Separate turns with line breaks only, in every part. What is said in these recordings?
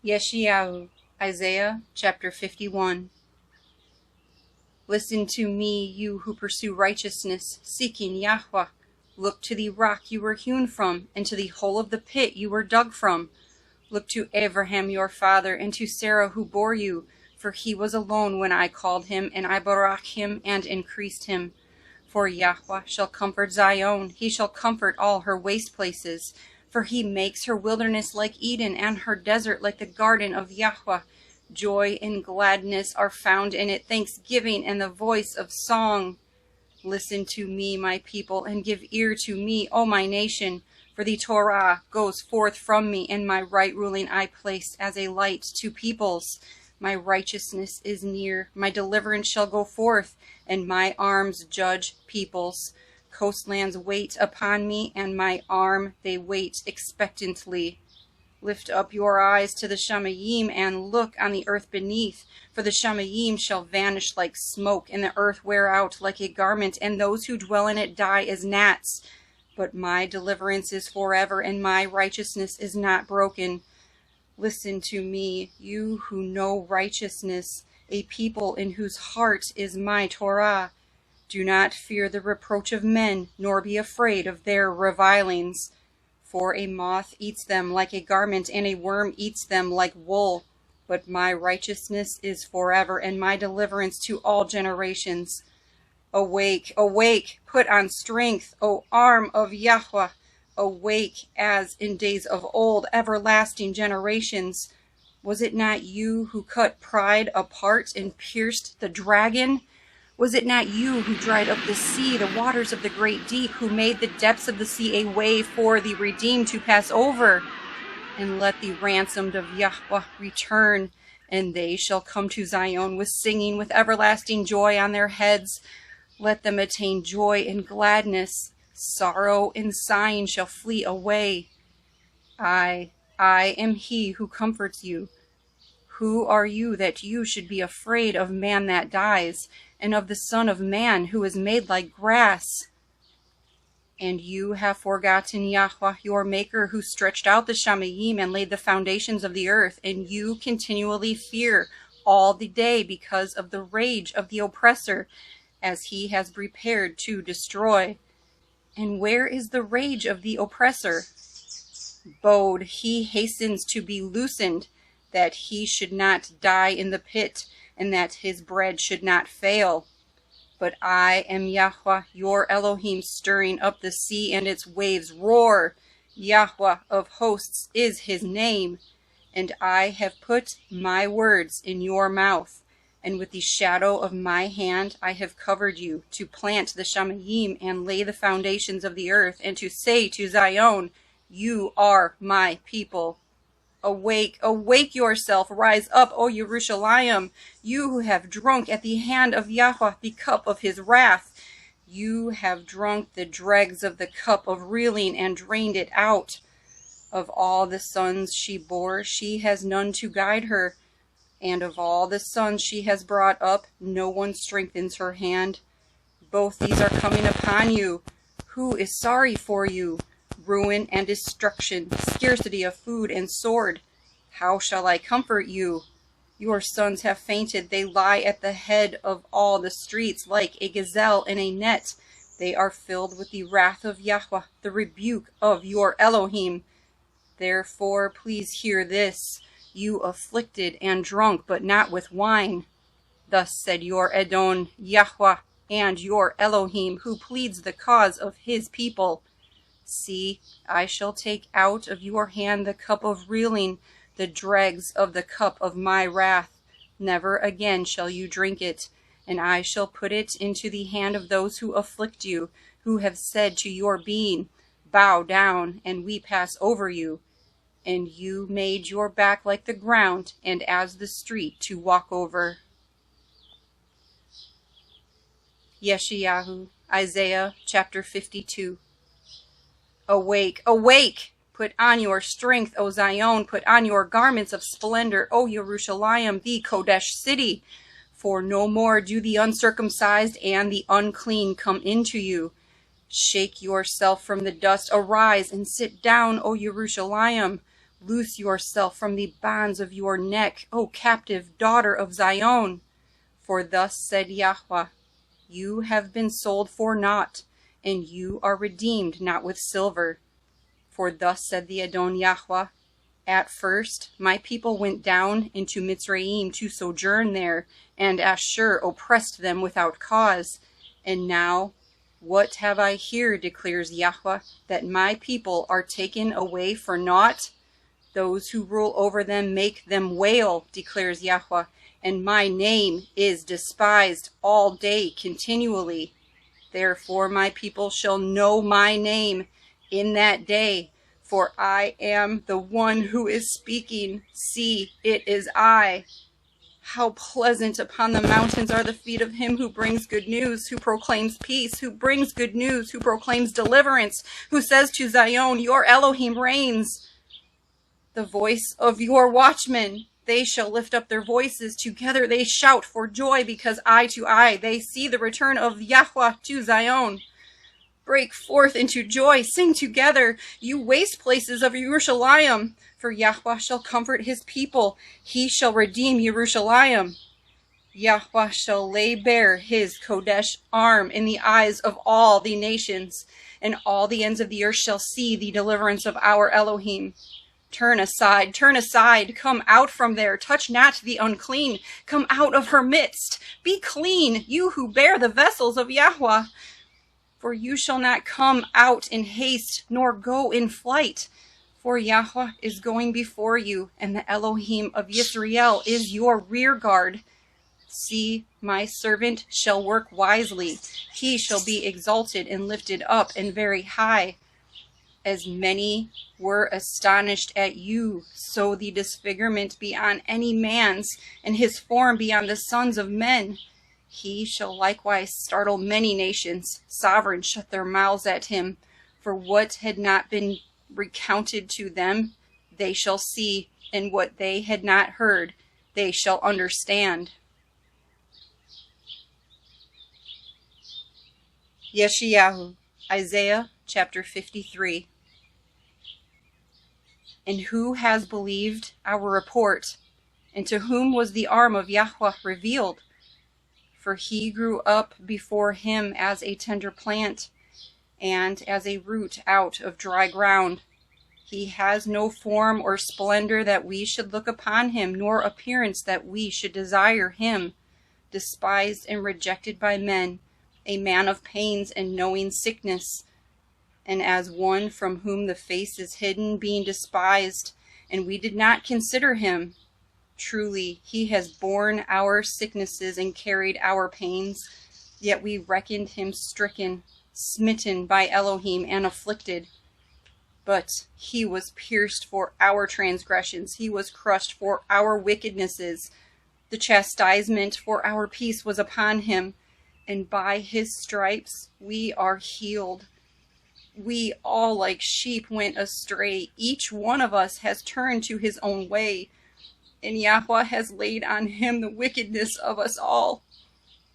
Yeshayahu, Isaiah chapter 51. Listen to me, you who pursue righteousness, seeking Yahuah. Look to the rock you were hewn from, and to the hole of the pit you were dug from. Look to Abraham your father, and to Sarah who bore you, for he was alone when I called him, and I barak him and increased him. For Yahuah shall comfort Zion, he shall comfort all her waste places. For he makes her wilderness like Eden, and her desert like the garden of Yahuah. Joy and gladness are found in it, thanksgiving and the voice of song. Listen to me, my people, and give ear to me, O my nation. For the Torah goes forth from me, and my right ruling I placed as a light to peoples. My righteousness is near, my deliverance shall go forth, and my arms judge peoples. Coastlands wait upon me, and my arm they wait expectantly. Lift up your eyes to the Shamayim, and look on the earth beneath. For the Shamayim shall vanish like smoke, and the earth wear out like a garment, and those who dwell in it die as gnats. But my deliverance is forever, and my righteousness is not broken. Listen to me, you who know righteousness, a people in whose heart is my Torah. Do not fear the reproach of men, nor be afraid of their revilings. For a moth eats them like a garment, and a worm eats them like wool. But my righteousness is forever, and my deliverance to all generations. Awake, awake, put on strength, O arm of Yahuah. Awake as in days of old, everlasting generations. Was it not you who cut pride apart and pierced the dragon? Was it not you who dried up the sea, the waters of the great deep, who made the depths of the sea a way for the redeemed to pass over? And let the ransomed of Yahuah return, and they shall come to Zion with singing, with everlasting joy on their heads. Let them attain joy and gladness. Sorrow and sighing shall flee away. I am he who comforts you. Who are you that you should be afraid of man that dies, and of the Son of Man who is made like grass? And you have forgotten Yahuah your Maker, who stretched out the Shamayim and laid the foundations of the earth, and you continually fear all the day because of the rage of the oppressor, as he has prepared to destroy. And where is the rage of the oppressor? Bode, he hastens to be loosened, that he should not die in the pit, and that his bread should not fail. But I am Yahuah, your Elohim, stirring up the sea and its waves roar. Yahuah of hosts is his name. And I have put my words in your mouth, and with the shadow of my hand I have covered you, to plant the Shamayim and lay the foundations of the earth, and to say to Zion, you are my people. Awake, awake yourself, rise up, O Yerushalayim, you who have drunk at the hand of Yahuah the cup of his wrath. You have drunk the dregs of the cup of reeling and drained it out. Of all the sons she bore, she has none to guide her. And of all the sons she has brought up, no one strengthens her hand. Both these are coming upon you. Who is sorry for you? Ruin and destruction, scarcity of food and sword. How shall I comfort you? Your sons have fainted. They lie at the head of all the streets like a gazelle in a net. They are filled with the wrath of Yahuah, the rebuke of your Elohim. Therefore, please hear this, you afflicted and drunk, but not with wine. Thus said your Adon, Yahuah, and your Elohim, who pleads the cause of his people. See, I shall take out of your hand the cup of reeling, the dregs of the cup of my wrath. Never again shall you drink it, and I shall put it into the hand of those who afflict you, who have said to your being, bow down, and we pass over you. And you made your back like the ground, and as the street to walk over. Yeshayahu, Isaiah chapter 52. Awake, awake! Put on your strength, O Zion, put on your garments of splendor, O Yerushalayim, the Kodesh city. For no more do the uncircumcised and the unclean come into you. Shake yourself from the dust, arise and sit down, O Yerushalayim. Loose yourself from the bonds of your neck, O captive daughter of Zion. For thus said Yahuah, you have been sold for naught, and you are redeemed not with silver. For thus said the Adon Yahuah, at first my people went down into Mitzrayim to sojourn there, and Ashur oppressed them without cause. And now, what have I here, declares Yahuah, that my people are taken away for naught? Those who rule over them make them wail, declares Yahuah, and my name is despised all day continually. Therefore my people shall know my name in that day, for I am the one who is speaking. See, it is I. How pleasant upon the mountains are the feet of him who brings good news, who proclaims peace, who brings good news, who proclaims deliverance, who says to Zion, your Elohim reigns. The voice of your watchmen, they shall lift up their voices. Together they shout for joy, because eye to eye they see the return of Yahuah to Zion. Break forth into joy, sing together, you waste places of Yerushalayim. For Yahuah shall comfort his people, he shall redeem Yerushalayim. Yahuah shall lay bare his Kodesh arm in the eyes of all the nations, and all the ends of the earth shall see the deliverance of our Elohim. Turn aside, come out from there, touch not the unclean, come out of her midst, be clean, you who bear the vessels of Yahuah. For you shall not come out in haste, nor go in flight. For Yahuah is going before you, and the Elohim of Yisrael is your rear guard. See, my servant shall work wisely. He shall be exalted and lifted up and very high. As many were astonished at you, so the disfigurement be on any man's, and his form be on the sons of men. He shall likewise startle many nations. Sovereigns shut their mouths at him. For what had not been recounted to them, they shall see, and what they had not heard, they shall understand. Yeshayahu, Isaiah chapter 53. And who has believed our report? And to whom was the arm of Yahuah revealed? For he grew up before him as a tender plant, and as a root out of dry ground. He has no form or splendor that we should look upon him, nor appearance that we should desire him. Despised and rejected by men, a man of pains and knowing sickness, and as one from whom the face is hidden, being despised, and we did not consider him. Truly, he has borne our sicknesses and carried our pains, yet we reckoned him stricken, smitten by Elohim, and afflicted. But he was pierced for our transgressions, he was crushed for our wickednesses. The chastisement for our peace was upon him, and by his stripes we are healed. We all like sheep went astray, each one of us has turned to his own way, and Yahuah has laid on him the wickedness of us all.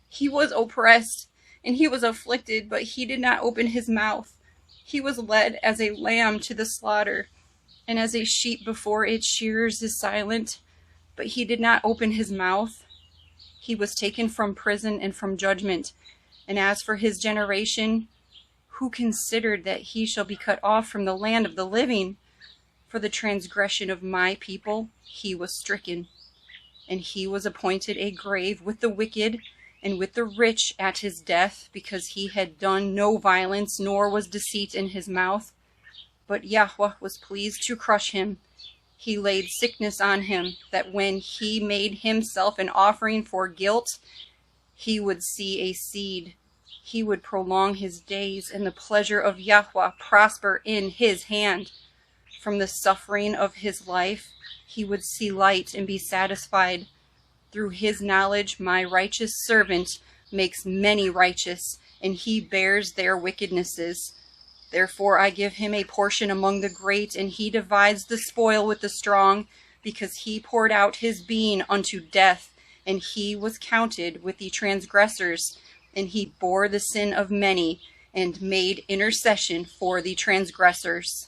He was oppressed, and he was afflicted, but he did not open his mouth. He was led as a lamb to the slaughter, and as a sheep before its shearers is silent, but he did not open his mouth. He was taken from prison and from judgment, and as for his generation, who considered that he shall be cut off from the land of the living? For the transgression of my people he was stricken, and he was appointed a grave with the wicked and with the rich at his death, because he had done no violence, nor was deceit in his mouth. But Yahuah was pleased to crush him. He laid sickness on him, that when he made himself an offering for guilt, he would see a seed. He would prolong his days, and the pleasure of Yahuah prosper in his hand. From the suffering of his life, he would see light and be satisfied. Through his knowledge, my righteous servant makes many righteous, and he bears their wickednesses. Therefore I give him a portion among the great, and he divides the spoil with the strong, because he poured out his being unto death, and he was counted with the transgressors, and he bore the sin of many, and made intercession for the transgressors.